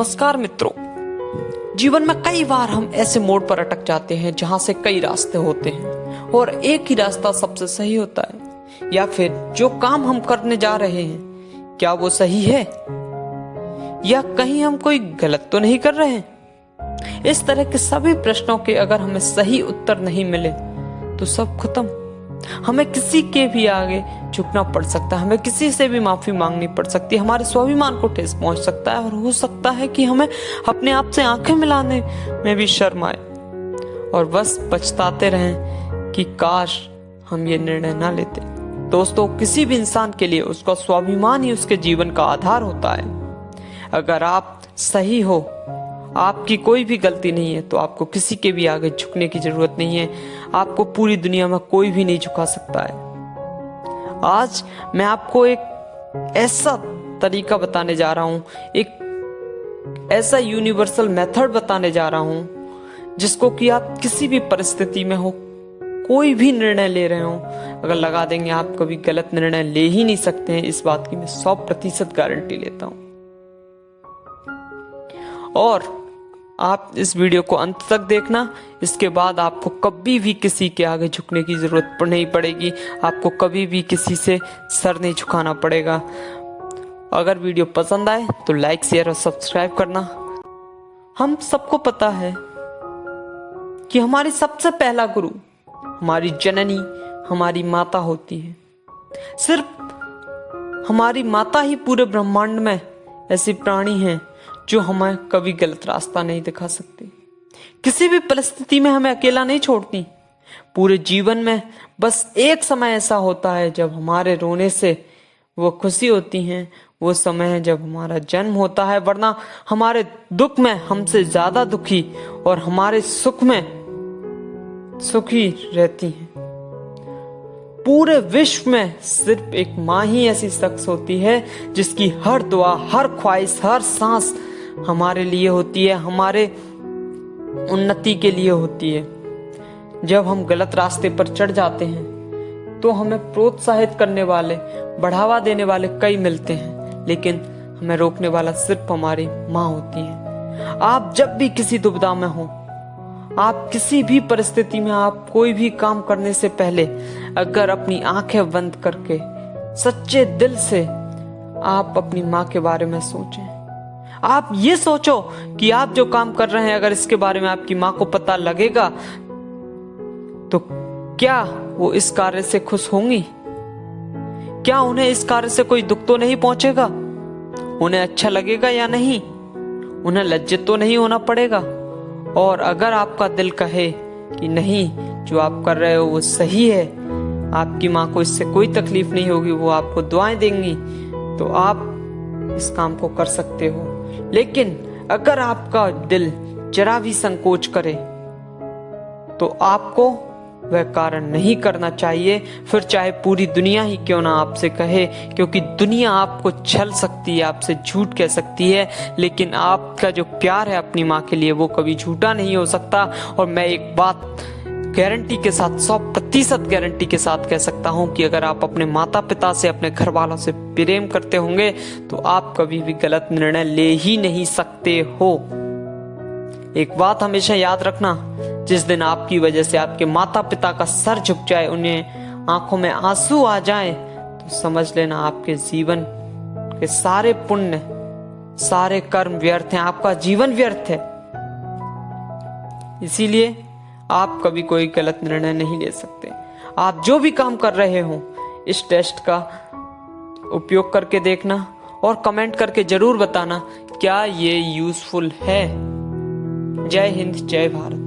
नमस्कार मित्रों। जीवन में कई बार हम ऐसे मोड़ पर अटक जाते हैं जहां से कई रास्ते होते हैं और एक ही रास्ता सबसे सही होता है। या फिर जो काम हम करने जा रहे हैं क्या वो सही है, या कहीं हम कोई गलत तो नहीं कर रहे हैं। इस तरह के सभी प्रश्नों के अगर हमें सही उत्तर नहीं मिले तो सब खत्म। हमें किसी के भी आगे झुकना पड़ सकता है, हमें किसी से भी माफी मांगनी पड़ सकती है, हमारे स्वाभिमान को ठेस पहुंच सकता है और हो सकता है कि हमें अपने आप से आंखें मिलाने में भी शर्म आए और बस पछताते रहें कि काश हम ये निर्णय ना लेते। दोस्तों, किसी भी इंसान के लिए उसका स्वाभिमान ही उसके जीवन का आधार होता है। अगर आप सही हो, आपकी कोई भी गलती नहीं है, तो आपको किसी के भी आगे झुकने की जरूरत नहीं है। आपको पूरी दुनिया में कोई भी नहीं झुका सकता है। आज मैं आपको एक ऐसा तरीका बताने जा रहा हूं, एक ऐसा यूनिवर्सल मेथड बताने जा रहा हूं जिसको कि आप किसी भी परिस्थिति में हो, कोई भी निर्णय ले रहे हो, अगर लगा देंगे आप कभी गलत निर्णय ले ही नहीं सकते हैं। इस बात की मैं 100% गारंटी लेता हूं। और आप इस वीडियो को अंत तक देखना, इसके बाद आपको कभी भी किसी के आगे झुकने की जरूरत नहीं पड़ेगी, आपको कभी भी किसी से सर नहीं झुकाना पड़ेगा। अगर वीडियो पसंद आए तो लाइक, शेयर और सब्सक्राइब करना। हम सबको पता है कि हमारी सबसे पहला गुरु हमारी जननी, हमारी माता होती है। सिर्फ हमारी माता ही पूरे ब्रह्मांड में ऐसी प्राणी है जो हमें कभी गलत रास्ता नहीं दिखा सकती, किसी भी परिस्थिति में हमें अकेला नहीं छोड़ती। पूरे जीवन में बस एक समय ऐसा होता है जब हमारे रोने से वो खुशी होती हैं, वो समय है जब हमारा जन्म होता है, वरना हमारे दुख में हमसे ज्यादा दुखी और हमारे सुख में सुखी रहती हैं। पूरे विश्व में सिर्फ एक माँ ही ऐसी शख्स होती है जिसकी हर दुआ, हर ख्वाहिश, हर सांस हमारे लिए होती है, हमारे उन्नति के लिए होती है। जब हम गलत रास्ते पर चढ़ जाते हैं तो हमें प्रोत्साहित करने वाले, बढ़ावा देने वाले कई मिलते हैं, लेकिन हमें रोकने वाला सिर्फ हमारी माँ होती है। आप जब भी किसी दुविधा में हो, आप किसी भी परिस्थिति में, आप कोई भी काम करने से पहले अगर अपनी आंखें बंद करके सच्चे दिल से आप अपनी माँ के बारे में सोचें। आप ये सोचो कि आप जो काम कर रहे हैं, अगर इसके बारे में आपकी माँ को पता लगेगा तो क्या वो इस कार्य से खुश होंगी? क्या उन्हें इस कार्य से कोई दुख तो नहीं पहुंचेगा? उन्हें अच्छा लगेगा या नहीं? उन्हें लज्जित तो नहीं होना पड़ेगा? और अगर आपका दिल कहे कि नहीं, जो आप कर रहे हो वो सही है, आपकी माँ को इससे कोई तकलीफ नहीं होगी, वो आपको दुआएं देंगी, तो आप इस काम को कर सकते हो। लेकिन अगर आपका दिल जरा भी संकोच करे तो आपको वह कारण नहीं करना चाहिए, फिर चाहे पूरी दुनिया ही क्यों ना आपसे कहे, क्योंकि दुनिया आपको छल सकती है, आपसे झूठ कह सकती है, लेकिन आपका जो प्यार है अपनी माँ के लिए वो कभी झूठा नहीं हो सकता। और मैं एक बात गारंटी के साथ, 100% गारंटी के साथ कह सकता हूं कि अगर आप अपने माता पिता से, अपने घर वालों से प्रेम करते होंगे तो आप कभी भी गलत निर्णय ले ही नहीं सकते हो। एक बात हमेशा याद रखना, जिस दिन आपकी वजह से आपके माता पिता का सर झुक जाए, उन्हें आंखों में आंसू आ जाए, तो समझ लेना आपके जीवन के सारे पुण्य, सारे कर्म व्यर्थ हैं, आपका जीवन व्यर्थ है। इसीलिए आप कभी कोई गलत निर्णय नहीं ले सकते। आप जो भी काम कर रहे हो, इस टेस्ट का उपयोग करके देखना और कमेंट करके जरूर बताना क्या ये यूजफुल है। जय हिंद, जय भारत।